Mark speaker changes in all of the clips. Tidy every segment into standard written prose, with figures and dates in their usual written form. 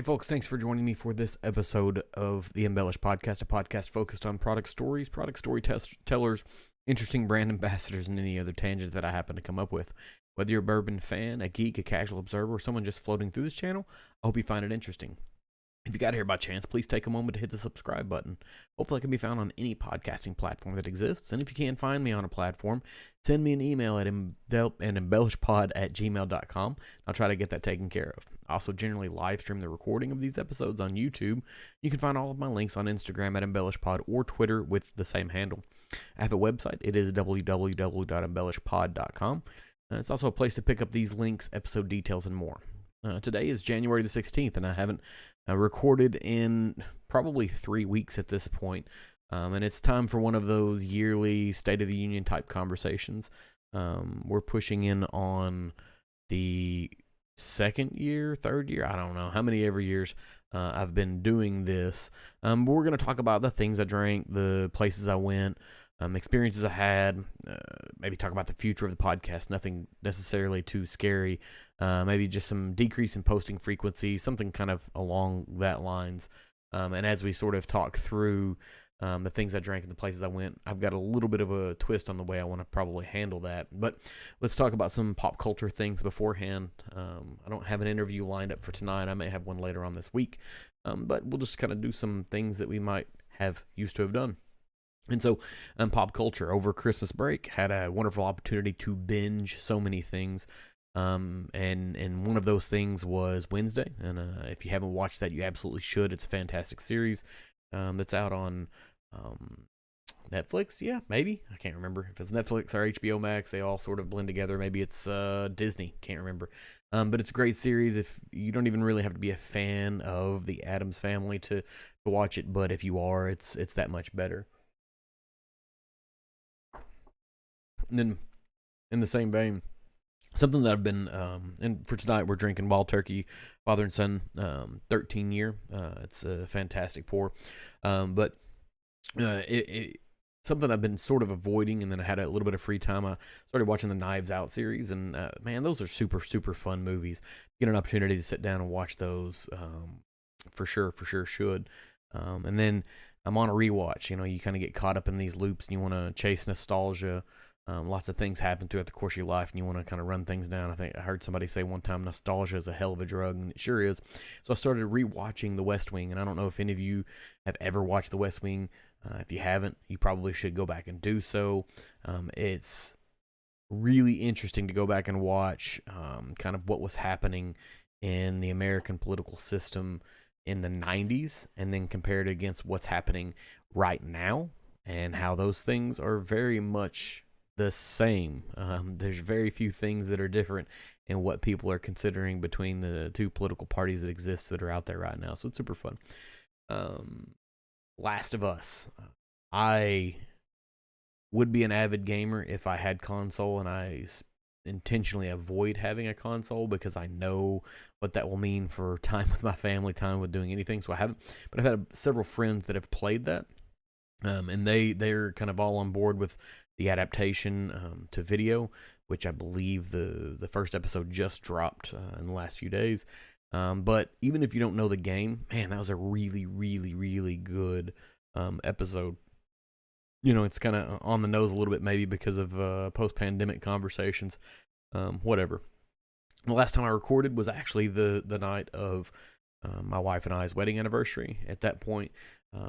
Speaker 1: Hey folks, thanks for joining me for this episode of the Embellish Podcast, a podcast focused on product stories, product storytellers, interesting brand ambassadors, and any other tangent that I happen to come up with. Whether you're a bourbon fan, a geek, a casual observer, or someone just floating through this channel, I hope you find it interesting. If you got here by chance, please take a moment to hit the subscribe button. Hopefully I can be found on any podcasting platform that exists, and if you can't find me on a platform, send me an email at embellishpod@gmail.com. I'll try to get that taken care of. I also generally live stream the recording of these episodes on YouTube. You can find all of my links on Instagram at embellishpod or Twitter with the same handle. I have a website. It is www.embellishpod.com. It's also a place to pick up these links, episode details, and more. Today is January the 16th, and I haven't recorded in probably 3 weeks at this point. And it's time for one of those yearly State of the Union type conversations. We're pushing in on the third year, I don't know how many every years I've been doing this. But we're going to talk about the things I drank, the places I went, experiences I had, maybe talk about the future of the podcast, nothing necessarily too scary, maybe just some decrease in posting frequency, something kind of along that lines. And as we sort of talk through the things I drank and the places I went, I've got a little bit of a twist on the way I want to probably handle that. But let's talk about some pop culture things beforehand. I don't have an interview lined up for tonight. I may have one later on this week. But we'll just kind of do some things that we might have used to have done. And so, pop culture over Christmas break, had a wonderful opportunity to binge so many things. And one of those things was Wednesday. And if you haven't watched that, you absolutely should. It's a fantastic series that's out on Netflix. Yeah, maybe. I can't remember if it's Netflix or HBO Max. They all sort of blend together. Maybe it's Disney. Can't remember. But it's a great series. If you don't even really have to be a fan of the Addams Family to watch it, but if you are, it's that much better. And then, in the same vein, something that I've been, and for tonight we're drinking Wild Turkey, Father and Son, 13 year. It's a fantastic pour. But something I've been sort of avoiding, and then I had a little bit of free time. I started watching the Knives Out series, and man, those are super, super fun movies. Get an opportunity to sit down and watch those, for sure should. And then I'm on a rewatch. You know, you kind of get caught up in these loops, and you want to chase nostalgia. Lots of things happen throughout the course of your life, and you want to kind of run things down. I think I heard somebody say one time, nostalgia is a hell of a drug, and it sure is. So I started rewatching The West Wing, and I don't know if any of you have ever watched The West Wing. If you haven't, you probably should go back and do so. It's really interesting to go back and watch kind of what was happening in the American political system in the 90s, and then compare it against what's happening right now, and how those things are very much the same. There's very few things that are different in what people are considering between the two political parties that exist that are out there right now. So it's super fun. Last of Us. I would be an avid gamer if I had console, and I intentionally avoid having a console because I know what that will mean for time with my family, time with doing anything. So I haven't, but I've had several friends that have played that. And they're kind of all on board with the adaptation to video, which I believe the first episode just dropped in the last few days. But even if you don't know the game, man, that was a really, really, really good episode. You know, it's kind of on the nose a little bit maybe because of post-pandemic conversations, whatever. The last time I recorded was actually the night of my wife and I's wedding anniversary. At that point,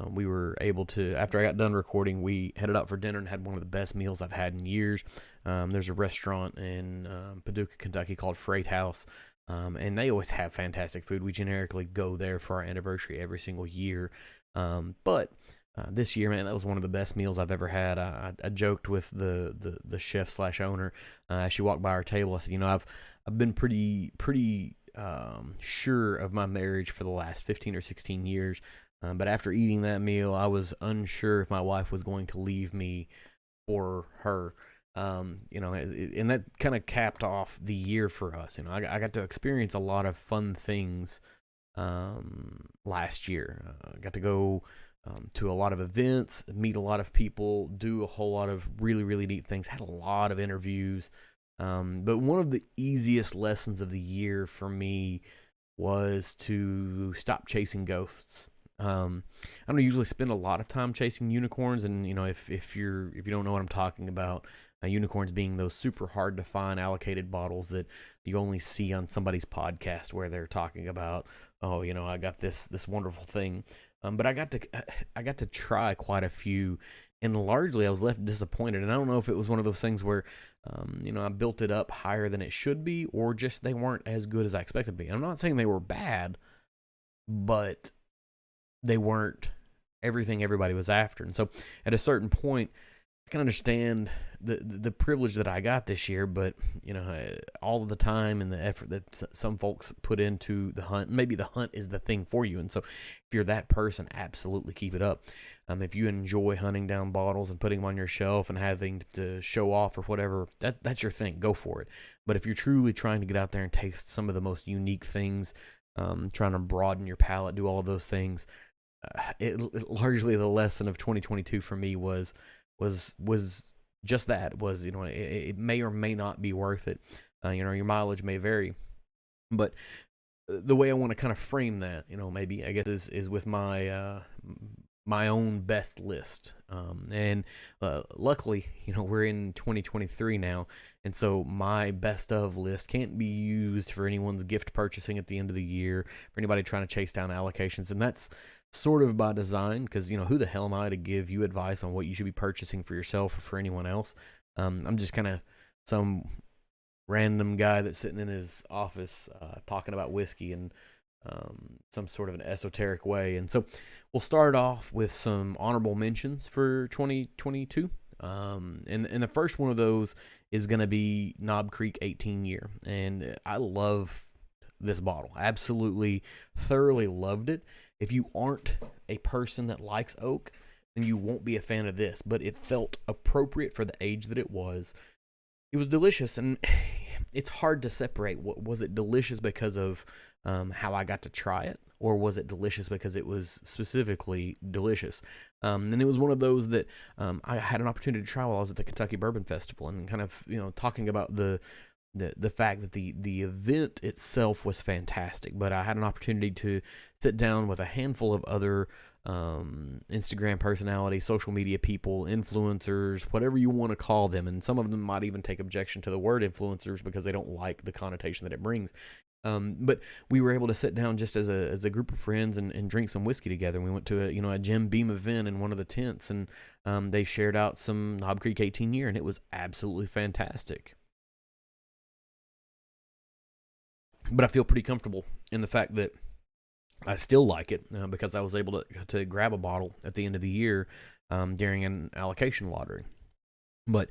Speaker 1: we were able to, after I got done recording, we headed out for dinner and had one of the best meals I've had in years. There's a restaurant in Paducah, Kentucky called Freight House, and they always have fantastic food. We generically go there for our anniversary every single year. But this year, man, that was one of the best meals I've ever had. I joked with the chef / owner as she walked by our table. I said, you know, I've been pretty sure of my marriage for the last 15 or 16 years. But after eating that meal, I was unsure if my wife was going to leave me for her. You know, and that kind of capped off the year for us. You know, I got to experience a lot of fun things last year. I got to go to a lot of events, meet a lot of people, do a whole lot of really, really neat things. Had a lot of interviews. But one of the easiest lessons of the year for me was to stop chasing ghosts. I don't usually spend a lot of time chasing unicorns, and if you don't know what I'm talking about, unicorns being those super hard to find allocated bottles that you only see on somebody's podcast where they're talking about, oh, I got this wonderful thing. But I got to try quite a few, and largely I was left disappointed. And I don't know if it was one of those things where, I built it up higher than it should be, or just they weren't as good as I expected to be. And I'm not saying they were bad, but they weren't everything everybody was after. And so at a certain point, I can understand the privilege that I got this year, but all of the time and the effort that some folks put into the hunt, maybe the hunt is the thing for you. And so if you're that person, absolutely keep it up. If you enjoy hunting down bottles and putting them on your shelf and having to show off or whatever, that's your thing. Go for it. But if you're truly trying to get out there and taste some of the most unique things, trying to broaden your palate, do all of those things, largely the lesson of 2022 for me was just that. Was it may or may not be worth it. Your mileage may vary, but the way I want to kind of frame that, maybe I guess is with my my own best list. And luckily, we're in 2023 now, and so my best of list can't be used for anyone's gift purchasing at the end of the year, for anybody trying to chase down allocations, and that's sort of by design, because who the hell am I to give you advice on what you should be purchasing for yourself or for anyone else? I'm just kind of some random guy that's sitting in his office talking about whiskey in some sort of an esoteric way. And so we'll start off with some honorable mentions for 2022. And the first one of those is going to be Knob Creek 18 year. And I love this bottle. Absolutely, thoroughly loved it. If you aren't a person that likes oak, then you won't be a fan of this, but it felt appropriate for the age that it was. It was delicious, and it's hard to separate. Was it delicious because of how I got to try it, or was it delicious because it was specifically delicious? And it was one of those that I had an opportunity to try while I was at the Kentucky Bourbon Festival, and kind of talking about the fact that the event itself was fantastic, but I had an opportunity to sit down with a handful of other Instagram personalities, social media people, influencers, whatever you want to call them, and some of them might even take objection to the word influencers because they don't like the connotation that it brings. But we were able to sit down just as a group of friends and drink some whiskey together. We went to a Jim Beam event in one of the tents, and they shared out some Knob Creek 18 year, and it was absolutely fantastic. But I feel pretty comfortable in the fact that I still like it because I was able to grab a bottle at the end of the year during an allocation lottery. But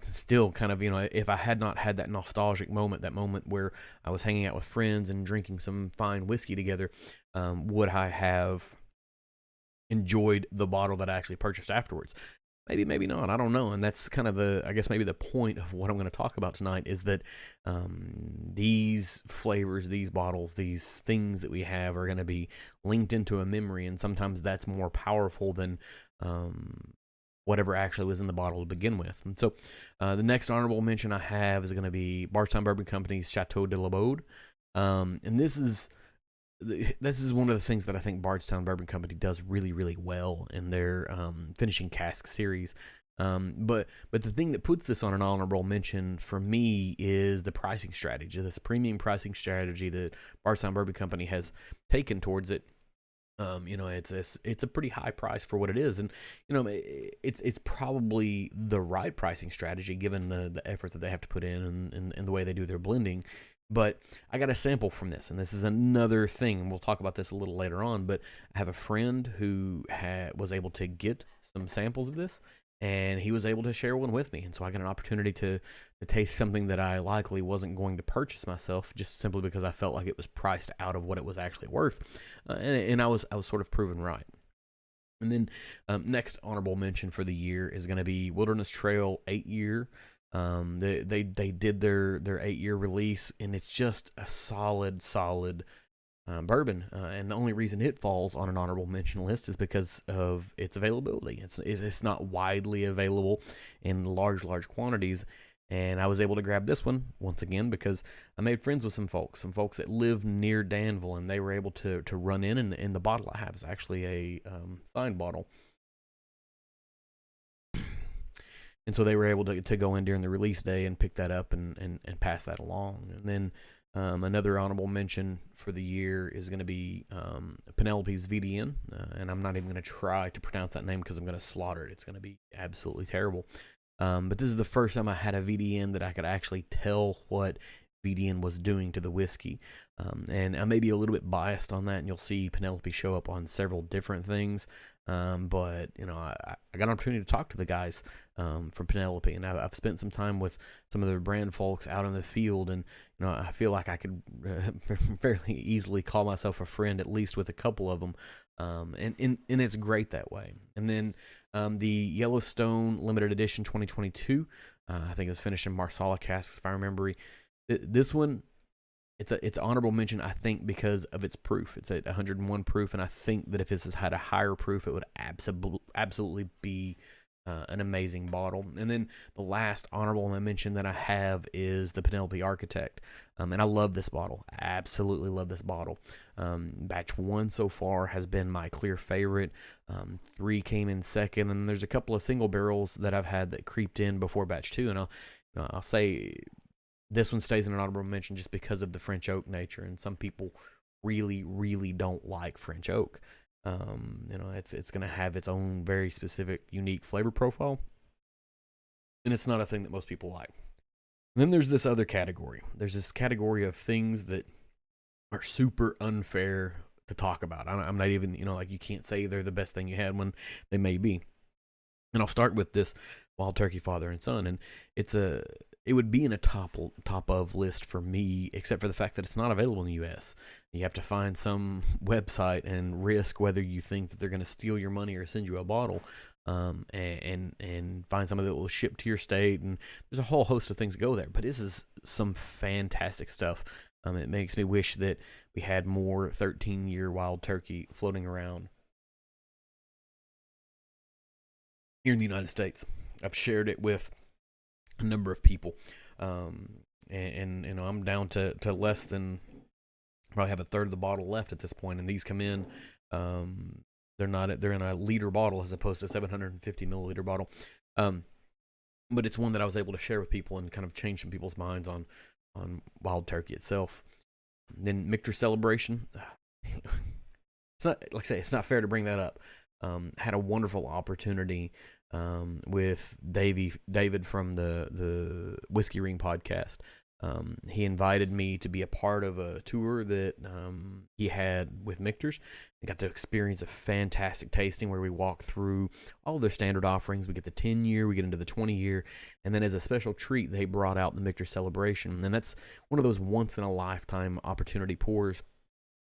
Speaker 1: still kind of, if I had not had that nostalgic moment, that moment where I was hanging out with friends and drinking some fine whiskey together, would I have enjoyed the bottle that I actually purchased afterwards? Maybe, maybe not. I don't know. And that's kind of I guess maybe the point of what I'm going to talk about tonight is that these flavors, these bottles, these things that we have are going to be linked into a memory. And sometimes that's more powerful than whatever actually was in the bottle to begin with. And so the next honorable mention I have is going to be Bardstown Bourbon Company's Chateau de la Baude. And this is one of the things that I think Bardstown Bourbon Company does really, really well in their finishing cask series. But the thing that puts this on an honorable mention for me is the pricing strategy, this premium pricing strategy that Bardstown Bourbon Company has taken towards it. It's a pretty high price for what it is, and it's probably the right pricing strategy given the effort that they have to put in and the way they do their blending. But I got a sample from this, and this is another thing, and we'll talk about this a little later on, but I have a friend who was able to get some samples of this, and he was able to share one with me, and so I got an opportunity to taste something that I likely wasn't going to purchase myself, just simply because I felt like it was priced out of what it was actually worth, and I was sort of proven right. And then next honorable mention for the year is going to be Wilderness Trail 8-year. They did their 8-year release, and it's just a solid bourbon, and the only reason it falls on an honorable mention list is because of its availability. It's not widely available in large quantities, And I was able to grab this one once again because I made friends with some folks that live near Danville, and they were able to run in, and the bottle I have is actually a signed bottle. And so they were able to go in during the release day and pick that up and pass that along. And then another honorable mention for the year is going to be Penelope's VDN. And I'm not even going to try to pronounce that name because I'm going to slaughter it. It's going to be absolutely terrible. But this is the first time I had a VDN that I could actually tell what VDN was doing to the whiskey. And I may be a little bit biased on that, and you'll see Penelope show up on several different things. But you know, I got an opportunity to talk to the guys from Penelope, and I've spent some time with some of the brand folks out in the field, and you know, I feel like I could fairly easily call myself a friend, at least with a couple of them, and it's great that way. And then the Yellowstone Limited Edition 2022, I think it was finished in Marsala casks, if I remember. This one, it's honorable mention, I think, because of its proof. It's at 101 proof, and I think that if this has had a higher proof, it would absolutely be an amazing bottle. And then the last honorable mention that I have is the Penelope Architect. And I love this bottle. I absolutely love this bottle. Batch 1 so far has been my clear favorite. 3 came in second, and there's a couple of single barrels that I've had that creeped in before batch 2, and I'll say this one stays in an honorable mention just because of the French oak nature, and some people really, really don't like French oak. You know, it's going to have its own very specific, unique flavor profile, and it's not a thing that most people like. And then there's this other category. There's this category of things that are super unfair to talk about. I'm not even, you know, like, you can't say they're the best thing you had when they may be. And I'll start with this Wild Turkey Father and Son, and it would be in a top of list for me, except for the fact that it's not available in the U.S. You have to find some website and risk whether you think that they're going to steal your money or send you a bottle, and find somebody that will ship to your state. And there's a whole host of things that go there. But this is some fantastic stuff. It makes me wish that we had more 13-year Wild Turkey floating around here in the United States. I've shared it with a number of people, and you know, I'm down to less than, probably have a third of the bottle left at this point, and they're in a liter bottle as opposed to 750 milliliter bottle, but it's one that I was able to share with people and kind of change some people's minds on Wild Turkey itself. Then Michter Celebration, it's not, like I say, it's not fair to bring that up. Had a wonderful opportunity with David from the Whiskey Ring podcast. He invited me to be a part of a tour that he had with Michter's. I got to experience a fantastic tasting where we walk through all of their standard offerings. We get the 10-year, we get into the 20-year, and then as a special treat, they brought out the Michter Celebration. And that's one of those once-in-a-lifetime opportunity pours.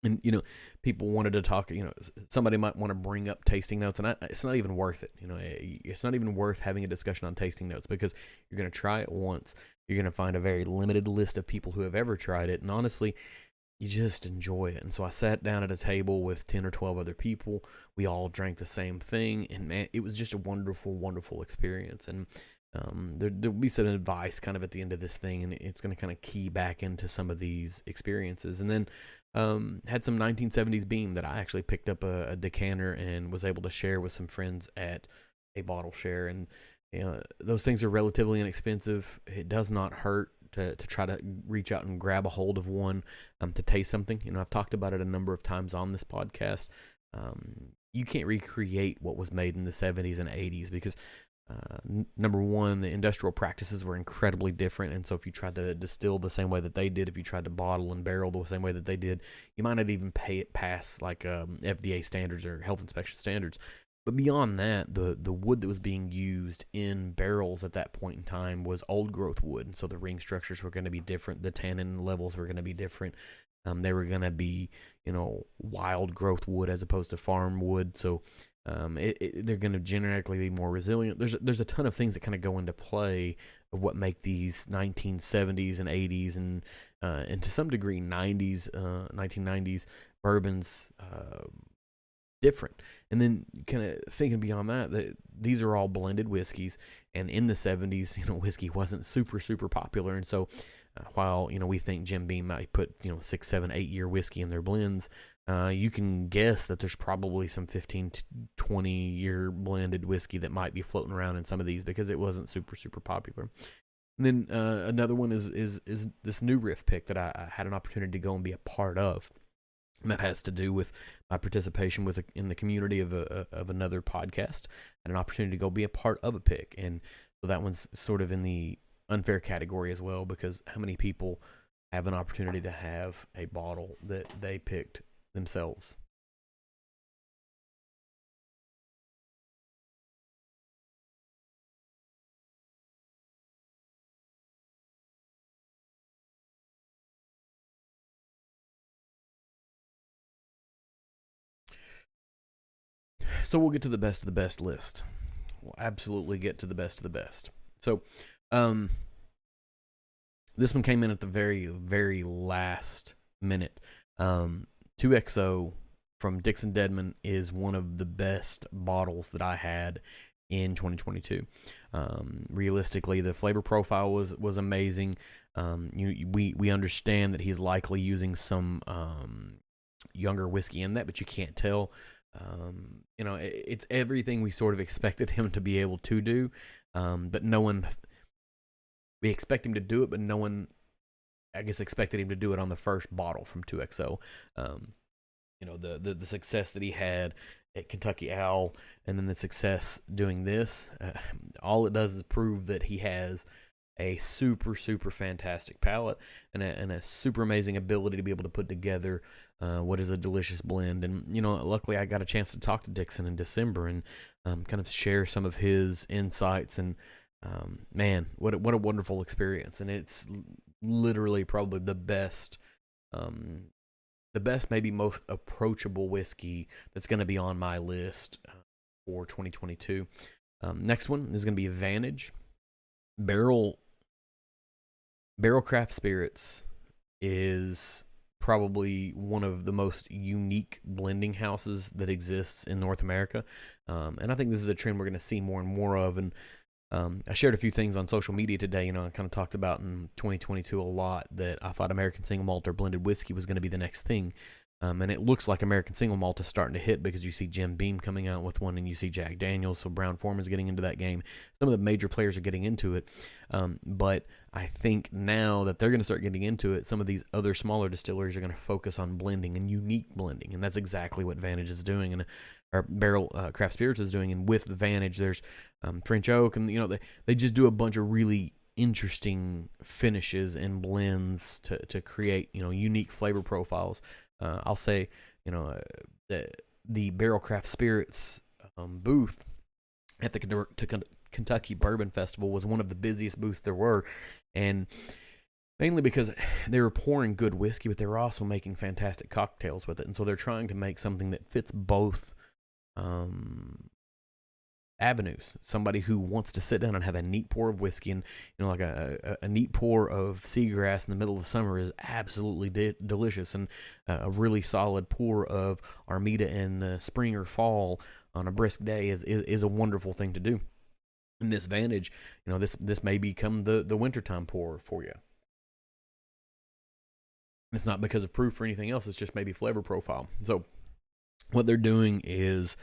Speaker 1: And, you know, people wanted to talk, you know, somebody might want to bring up tasting notes, and it's not even worth it. You know, it's not even worth having a discussion on tasting notes, because you're going to try it once. You're going to find a very limited list of people who have ever tried it, and honestly, you just enjoy it. And so I sat down at a table with 10 or 12 other people. We all drank the same thing, and man, it was just a wonderful, wonderful experience. And there'll be some advice kind of at the end of this thing, and it's going to kind of key back into some of these experiences. And then had some 1970s Beam that I actually picked up a decanter and was able to share with some friends at a bottle share. And you know, those things are relatively inexpensive. It does not hurt to try to reach out and grab a hold of one, to taste something. You know, I've talked about it a number of times on this podcast. You can't recreate what was made in the 70s and 80s because number one, the industrial practices were incredibly different, and so if you tried to distill the same way that they did, if you tried to bottle and barrel the same way that they did, you might not even pay it past like FDA standards or health inspection standards. But beyond that, the wood that was being used in barrels at that point in time was old growth wood, and so the ring structures were going to be different, the tannin levels were going to be different. They were going to be, you know, wild growth wood as opposed to farm wood, so they're going to genetically be more resilient. There's a ton of things that kind of go into play of what make these 1970s and 80s and to some degree 90s, 1990s bourbons different. And then kind of thinking beyond that these are all blended whiskeys, and in the 70s, whiskey wasn't super popular, and so while we think Jim Beam might put 6, 7, 8 year whiskey in their blends, you can guess that there's probably some 15 to 20 year blended whiskey that might be floating around in some of these because it wasn't super popular. And then another one is this new riff pick that I had an opportunity to go and be a part of. And that has to do with my participation in the community of another podcast. I had an opportunity to go be a part of a pick, and so that one's sort of in the unfair category as well, because how many people have an opportunity to have a bottle that they picked themselves? So we'll get to the best of the best list. We'll absolutely get to the best of the best. So, this one came in at the very last minute. 2XO from Dixon Deadman is one of the best bottles that I had in 2022. Realistically, the flavor profile was amazing. We understand that he's likely using some younger whiskey in that, but you can't tell. It's everything we sort of expected him to be able to do, but no one. We expect him to do it, but no one, I guess, expected him to do it on the first bottle from 2XO. The success that he had at Kentucky Owl, and then the success doing this, all it does is prove that he has a super fantastic palate and a super amazing ability to be able to put together what is a delicious blend. And luckily I got a chance to talk to Dixon in December and kind of share some of his insights, and man, what a wonderful experience. And it's literally probably the best, maybe most approachable whiskey that's going to be on my list for 2022. Next one is going to be Vantage. Barrel Craft Spirits is probably one of the most unique blending houses that exists in North America. And I think this is a trend we're going to see more and more of. And I shared a few things on social media today. I kind of talked about in 2022 a lot that I thought American Single Malt or blended whiskey was going to be the next thing. And it looks like American Single Malt is starting to hit, because you see Jim Beam coming out with one, and you see Jack Daniels, so Brown-Forman's getting into that game. Some of the major players are getting into it. But I think now that they're going to start getting into it, some of these other smaller distilleries are going to focus on blending and unique blending, and that's exactly what Vantage is doing, and our Barrel Craft Spirits is doing. And with Vantage, there's French Oak, and they just do a bunch of really interesting finishes and blends to create unique flavor profiles. I'll say, the Barrel Craft Spirits booth at the Kentucky Bourbon Festival was one of the busiest booths there were, and mainly because they were pouring good whiskey, but they were also making fantastic cocktails with it, and so they're trying to make something that fits both avenues. Somebody who wants to sit down and have a neat pour of whiskey, and like a neat pour of seagrass in the middle of the summer is absolutely delicious, and a really solid pour of Armida in the spring or fall on a brisk day is a wonderful thing to do. And this Vantage, this may become the wintertime pour for you. It's not because of proof or anything else, it's just maybe flavor profile. So what they're doing is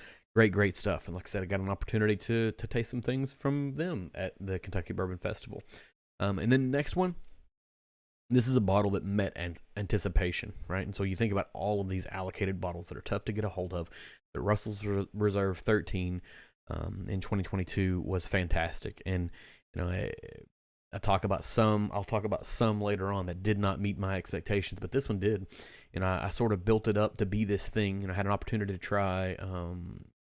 Speaker 1: great stuff. And like I said, I got an opportunity to taste some things from them at the Kentucky Bourbon Festival. And then next one, this is a bottle that met anticipation, right? And so you think about all of these allocated bottles that are tough to get a hold of. The Russell's Reserve 13 in 2022 was fantastic. And, I'll talk about some later on that did not meet my expectations, but this one did. I sort of built it up to be this thing. I had an opportunity to try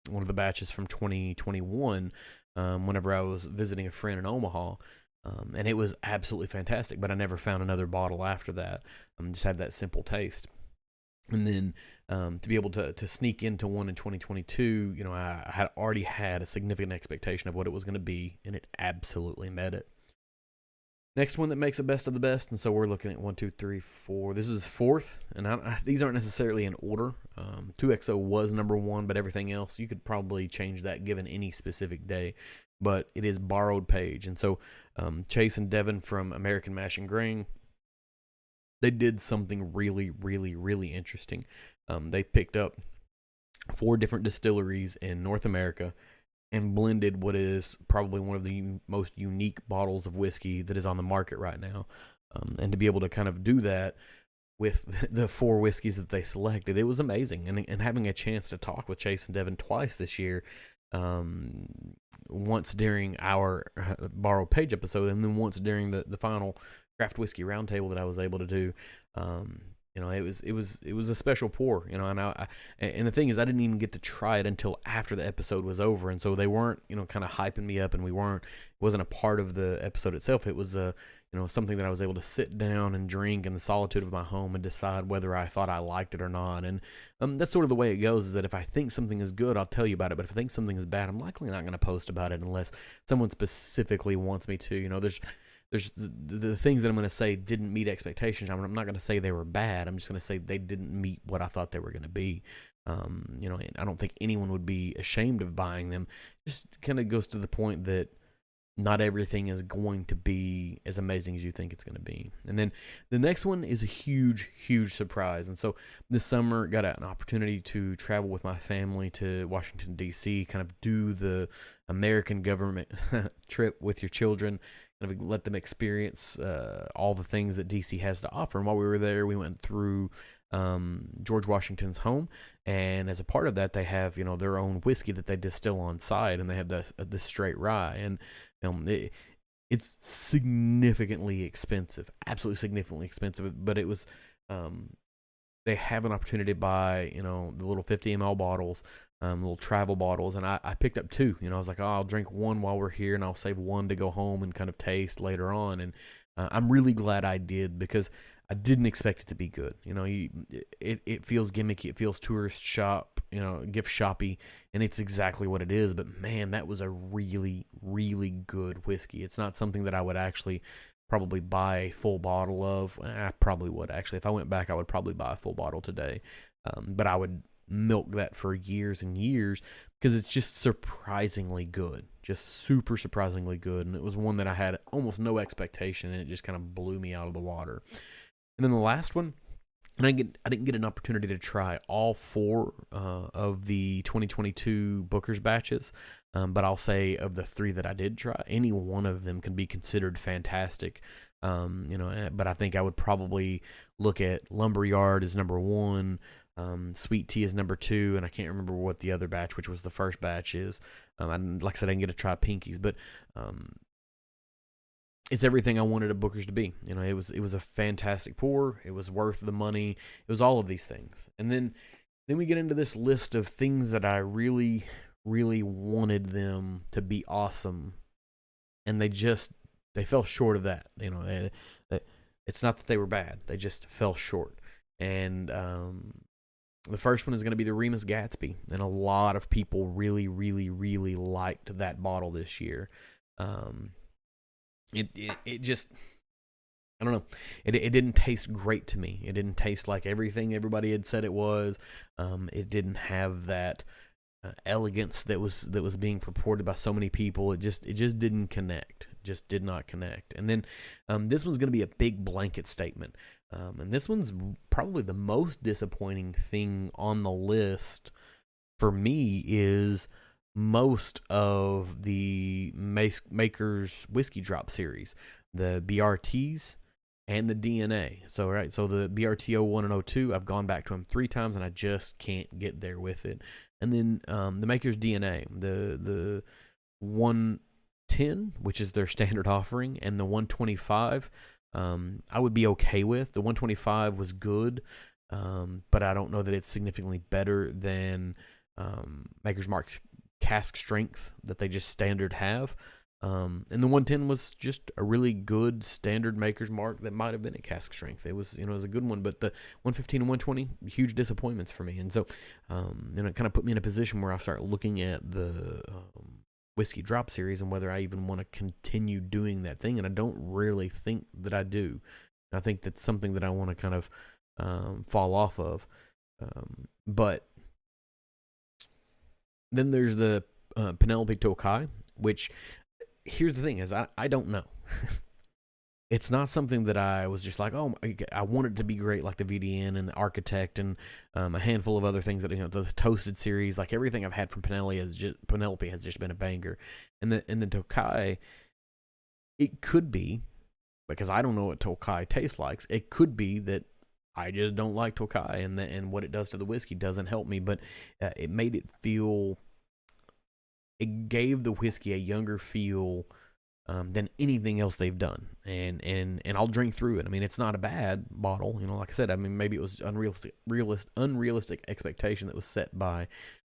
Speaker 1: one of the batches from 2021 whenever I was visiting a friend in Omaha, and it was absolutely fantastic, but I never found another bottle after that. Just had that simple taste. And then to be able to sneak into one in 2022, I had already had a significant expectation of what it was going to be, and it absolutely met it. Next one that makes a best of the best, and so we're looking at 1, 2, 3, 4. This is fourth, and these aren't necessarily in order. 2XO was number one, but everything else, you could probably change that given any specific day. But it is Borrowed Page. And so Chase and Devin from American Mash and Grain, they did something really, really, really interesting. They picked up 4 different distilleries in North America and blended what is probably one of the most unique bottles of whiskey that is on the market right now. And to be able to kind of do that with the 4 whiskeys that they selected, it was amazing. And having a chance to talk with Chase and Devin twice this year, once during our Borrowed Page episode, and then once during the final Craft Whiskey Roundtable that I was able to do. It was a special pour, and the thing is, I didn't even get to try it until after the episode was over, and so they weren't, kind of hyping me up, and it wasn't a part of the episode itself. It was something that I was able to sit down and drink in the solitude of my home and decide whether I thought I liked it or not. And that's sort of the way it goes, is that if I think something is good, I'll tell you about it, but if I think something is bad, I'm likely not going to post about it unless someone specifically wants me to. There's the things that I'm going to say didn't meet expectations. I'm not going to say they were bad. I'm just going to say they didn't meet what I thought they were going to be. And I don't think anyone would be ashamed of buying them. Just kind of goes to the point that not everything is going to be as amazing as you think it's going to be. And then the next one is a huge, huge surprise. And so this summer, got an opportunity to travel with my family to Washington, D.C., kind of do the American government trip with your children, kind of let them experience all the things that DC has to offer. And while we were there, we went through George Washington's home, and as a part of that, they have their own whiskey that they distill on site, and they have the straight rye, and it's significantly expensive, absolutely significantly expensive. But it was they have an opportunity to buy the little 50 ml bottles. Little travel bottles, and I picked up 2. I was like, I'll drink one while we're here, and I'll save one to go home and kind of taste later on. And I'm really glad I did, because I didn't expect it to be good. It feels gimmicky, it feels tourist shop, gift shoppy, and it's exactly what it is. But man, that was a really, really good whiskey. It's not something that I would actually probably buy a full bottle of. I probably would actually. If I went back, I would probably buy a full bottle today. But I would milk that for years and years, because it's just surprisingly good, just super surprisingly good. And it was one that I had almost no expectation, and it just kind of blew me out of the water. And then the last one, and I didn't get an opportunity to try all 4 of the 2022 Booker's batches, but I'll say of the 3 that I did try, any one of them can be considered fantastic. But I think I would probably look at Lumberyard as number 1. Sweet Tea is number 2, and I can't remember what the other batch, which was the first batch, is. Like I said, I didn't get to try Pinkies, but it's everything I wanted a Booker's to be. It was a fantastic pour. It was worth the money. It was all of these things. And then we get into this list of things that I really, really wanted them to be awesome, and they fell short of that. It's not that they were bad; they just fell short. And the first one is going to be the Remus Gatsby, and a lot of people really, really, really liked that bottle this year. It just, I don't know, it didn't taste great to me. It didn't taste like everything everybody had said it was. It didn't have that elegance that was being purported by so many people. It just didn't connect. Just did not connect. And then this one's going to be a big blanket statement. And this one's probably the most disappointing thing on the list for me, is most of the Maker's Whiskey Drop series, the BRTs and the DNA. So the BRT 01 and 02, I've gone back to them 3 times, and I just can't get there with it. And then the Maker's DNA, the 110, which is their standard offering, and the 125, I would be okay with. The 125 was good, but I don't know that it's significantly better than Maker's Mark's cask strength that they just standard have. And the 110 was just a really good standard Maker's Mark that might have been at cask strength. It was, it was a good one, but the 115 and 120, huge disappointments for me. And so, it kind of put me in a position where I start looking at the whiskey drop series and whether I even want to continue doing that thing. And I don't really think that I do. I think that's something that I want to kind of fall off of. But then there's the Penelope Tokai, which, here's the thing, is I don't know. It's not something that I was just like, oh, I want it to be great, like the VDN and the Architect and a handful of other things that, the Toasted series, like everything I've had from Penelope has just been a banger. And the Tokai, it could be, because I don't know what Tokai tastes like, it could be that I just don't like Tokai, and what it does to the whiskey doesn't help me, but it made it feel, it gave the whiskey a younger feel than anything else they've done, and I'll drink through it. I mean, it's not a bad bottle, like I said. I mean, maybe it was unrealistic expectation that was set by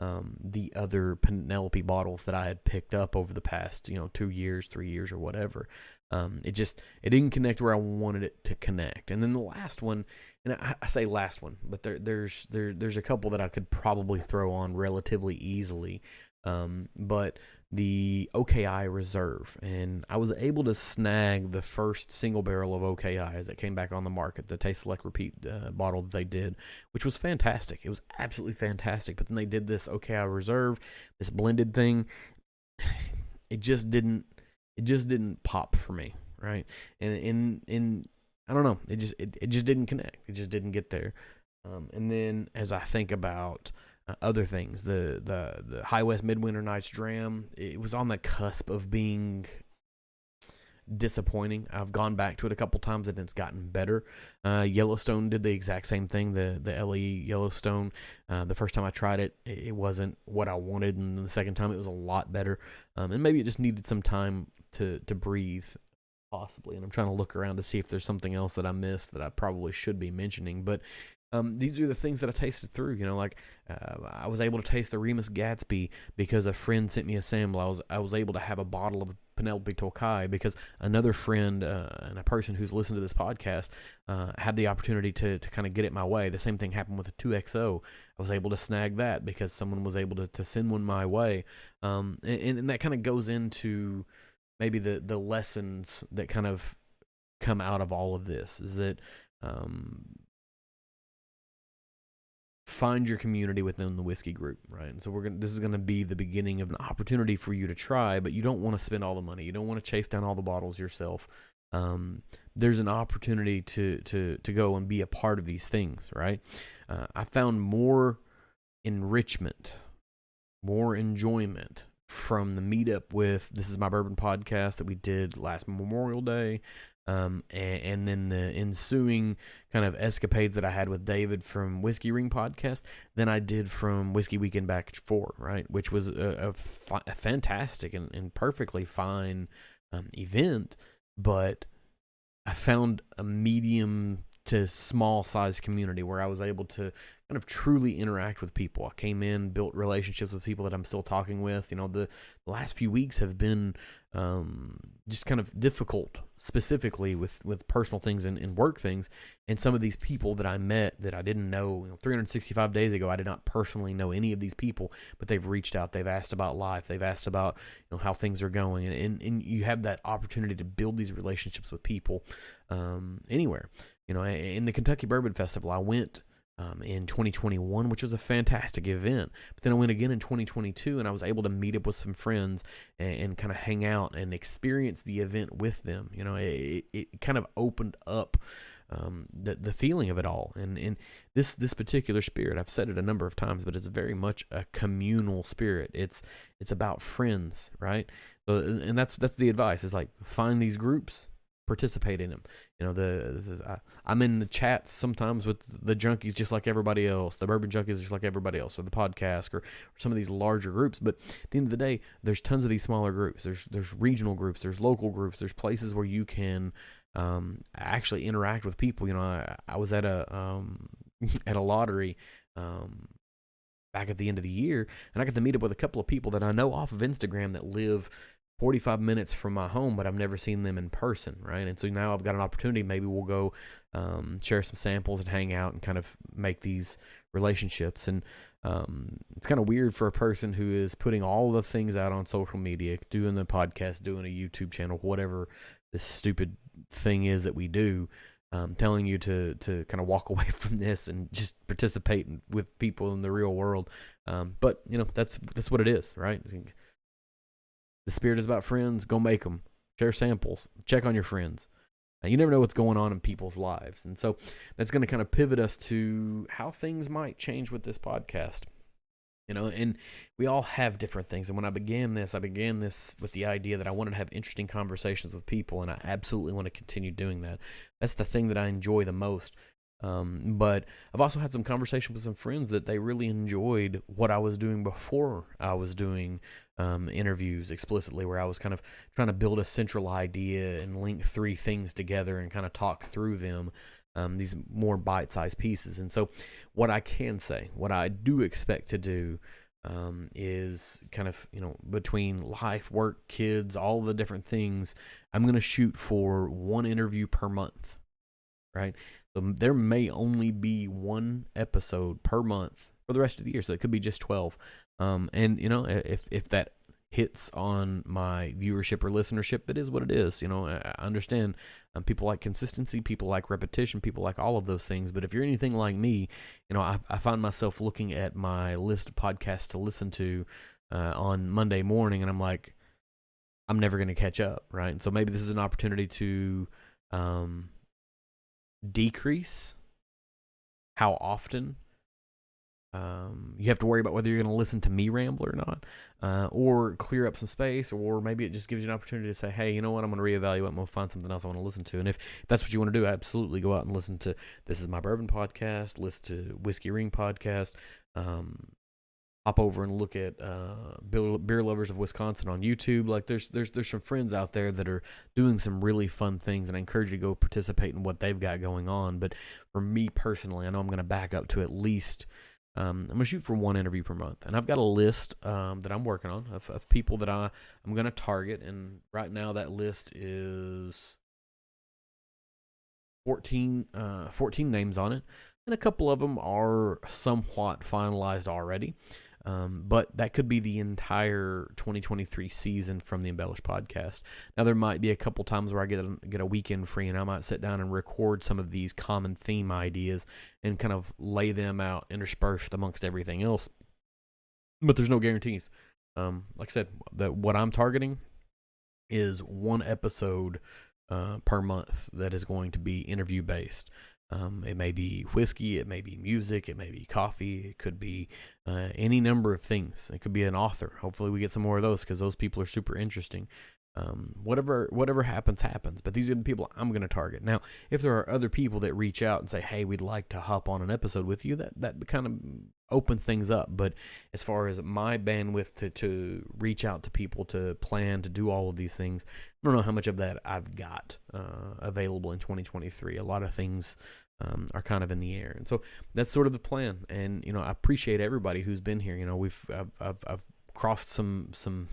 Speaker 1: the other Penelope bottles that I had picked up over the past 2 years, 3 years, or whatever. It didn't connect where I wanted it to connect. And then the last one, and I say last one, but there's a couple that I could probably throw on relatively easily, but the OKI Reserve, and I was able to snag the first single barrel of OKI as it came back on the market, the Taste Select Repeat bottle that they did, which was fantastic. It was absolutely fantastic. But then they did this OKI Reserve, this blended thing. It just didn't pop for me, right? And I don't know, it just didn't connect. It just didn't get there. And then as I think about other things, the High West Midwinter Nights Dram, it was on the cusp of being disappointing. I've gone back to it a couple times and it's gotten better. Yellowstone did the exact same thing. The LE Yellowstone, the first time I tried it, it wasn't what I wanted, and the second time it was a lot better. And maybe it just needed some time to breathe, possibly. And I'm trying to look around to see if there's something else that I missed that I probably should be mentioning. But these are the things that I tasted through. I was able to taste the Remus Gatsby because a friend sent me a sample. I was able to have a bottle of Penelope Tokai because another friend and a person who's listened to this podcast had the opportunity to kind of get it my way. The same thing happened with the 2XO. I was able to snag that because someone was able to send one my way. And that kind of goes into maybe the lessons that kind of come out of all of this, is that find your community within the whiskey group, right? And so this is gonna be the beginning of an opportunity for you to try, but you don't want to spend all the money. You don't want to chase down all the bottles yourself. There's an opportunity to go and be a part of these things, right? I found more enrichment, more enjoyment from the meetup with This Is My Bourbon podcast that we did last Memorial Day, and then the ensuing kind of escapades that I had with David from Whiskey Ring podcast than I did from Whiskey Weekend Batch 4, right? Which was a fantastic and perfectly fine event, but I found a medium to small size community where I was able to kind of truly interact with people. I came in, built relationships with people that I'm still talking with. The last few weeks have been just kind of difficult, specifically with personal things and work things. And some of these people that I met that I didn't know, 365 days ago, I did not personally know any of these people, but they've reached out. They've asked about life. They've asked about how things are going. And you have that opportunity to build these relationships with people anywhere. In the Kentucky Bourbon Festival, I went in 2021, which was a fantastic event. But then I went again in 2022, and I was able to meet up with some friends and kind of hang out and experience the event with them. It kind of opened up the feeling of it all. And this particular spirit, I've said it a number of times, but it's very much a communal spirit. It's about friends, right? And that's the advice, is like, find these groups, participate in them. I'm in the chats sometimes with the junkies just like everybody else, the bourbon junkies just like everybody else, or the podcast, or some of these larger groups. But at the end of the day, there's tons of these smaller groups. There's regional groups, there's local groups, there's places where you can actually interact with people. I was at a lottery back at the end of the year, and I got to meet up with a couple of people that I know off of Instagram that live 45 minutes from my home, but I've never seen them in person, right? And so now I've got an opportunity. Maybe we'll go share some samples and hang out and kind of make these relationships. And it's kind of weird for a person who is putting all the things out on social media, doing the podcast, doing a YouTube channel, whatever this stupid thing is that we do, telling you to kind of walk away from this and just participate with people in the real world. But that's what it is, right? The spirit is about friends. Go make them. Share samples. Check on your friends. You never know what's going on in people's lives. And so that's going to kind of pivot us to how things might change with this podcast. And we all have different things. And when I began this with the idea that I wanted to have interesting conversations with people, and I absolutely want to continue doing that. That's the thing that I enjoy the most. But I've also had some conversation with some friends that they really enjoyed what I was doing before I was doing interviews explicitly, where I was kind of trying to build a central idea and link three things together and kind of talk through them, these more bite-sized pieces. And so what I can say, what I do expect to do is kind of, between life, work, kids, all the different things, I'm going to shoot for one interview per month, right? So there may only be one episode per month for the rest of the year. So it could be just 12. And if that hits on my viewership or listenership, it is what it is. I understand people like consistency, people like repetition, people like all of those things. But if you're anything like me, I find myself looking at my list of podcasts to listen to on Monday morning, and I'm like, I'm never going to catch up, right? And so maybe this is an opportunity to decrease how often you have to worry about whether you're going to listen to me ramble or not, or clear up some space, or maybe it just gives you an opportunity to say, hey, you know what, I'm going to reevaluate, I'm going to find something else I want to listen to. And if that's what you want to do, absolutely go out and listen to This Is My Bourbon podcast, listen to Whiskey Ring podcast, hop over and look at Beer Lovers of Wisconsin on YouTube. Like there's some friends out there that are doing some really fun things, and I encourage you to go participate in what they've got going on. But for me personally, I know I'm going to back up to at least I'm going to shoot for one interview per month. And I've got a list that I'm working on of people that I'm going to target. And right now that list is 14 names on it. And a couple of them are somewhat finalized already. But that could be the entire 2023 season from the Embellish podcast. Now, there might be a couple times where I get a weekend free, and I might sit down and record some of these common theme ideas and kind of lay them out interspersed amongst everything else. But there's no guarantees. Like I said, what I'm targeting is one episode per month that is going to be interview based. It may be whiskey, it may be music, it may be coffee, it could be any number of things. It could be an author. Hopefully we get some more of those, because those people are super interesting. Whatever happens. But these are the people I'm going to target. Now, if there are other people that reach out and say, hey, we'd like to hop on an episode with you, that kind of opens things up. But as far as my bandwidth to reach out to people, to plan, to do all of these things, I don't know how much of that I've got available in 2023. A lot of things are kind of in the air. And so that's sort of the plan. And, I appreciate everybody who's been here. I've crossed some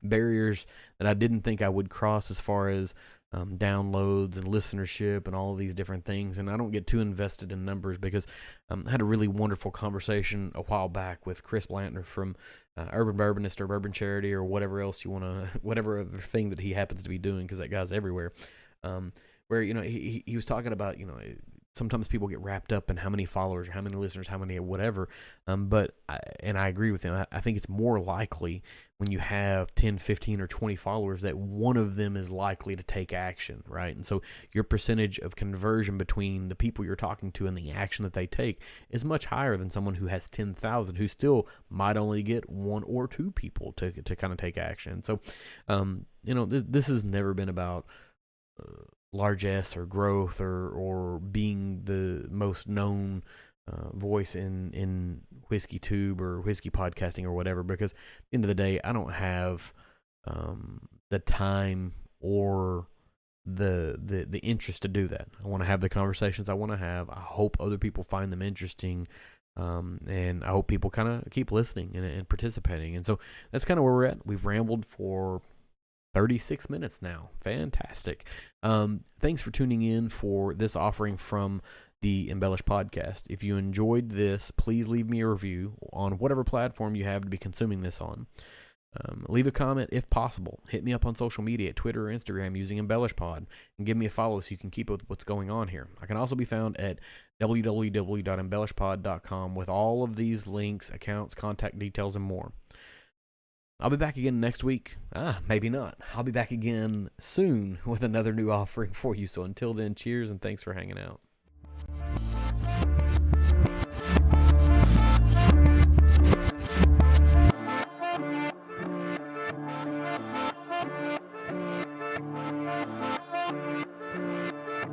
Speaker 1: barriers that I didn't think I would cross, as far as downloads and listenership and all of these different things. And I don't get too invested in numbers, because I had a really wonderful conversation a while back with Chris Blantner from Urban Bourbonist or Bourbon Charity, or whatever else you want to, whatever other thing that he happens to be doing, because that guy's everywhere. Where, he was talking about, sometimes people get wrapped up in how many followers or how many listeners, how many whatever. But I agree with him. I think it's more likely when you have 10, 15, or 20 followers that one of them is likely to take action, right? And so your percentage of conversion between the people you're talking to and the action that they take is much higher than someone who has 10,000, who still might only get one or two people to kind of take action. So, this has never been about largesse or growth or being the most known voice in whiskey tube or whiskey podcasting or whatever, because at the end of the day, I don't have the time or the interest to do that. I want to have the conversations I want to have. I hope other people find them interesting, and I hope people kind of keep listening and participating. And so that's kind of where we're at. We've rambled for 36 minutes now. Fantastic. Thanks for tuning in for this offering from the Embellish Podcast. If you enjoyed this, please leave me a review on whatever platform you have to be consuming this on. Leave a comment if possible. Hit me up on social media at Twitter or Instagram using EmbellishPod and give me a follow so you can keep up with what's going on here. I can also be found at www.embellishpod.com with all of these links, accounts, contact details, and more. I'll be back again next week. Maybe not. I'll be back again soon with another new offering for you. So until then, cheers and thanks for hanging out.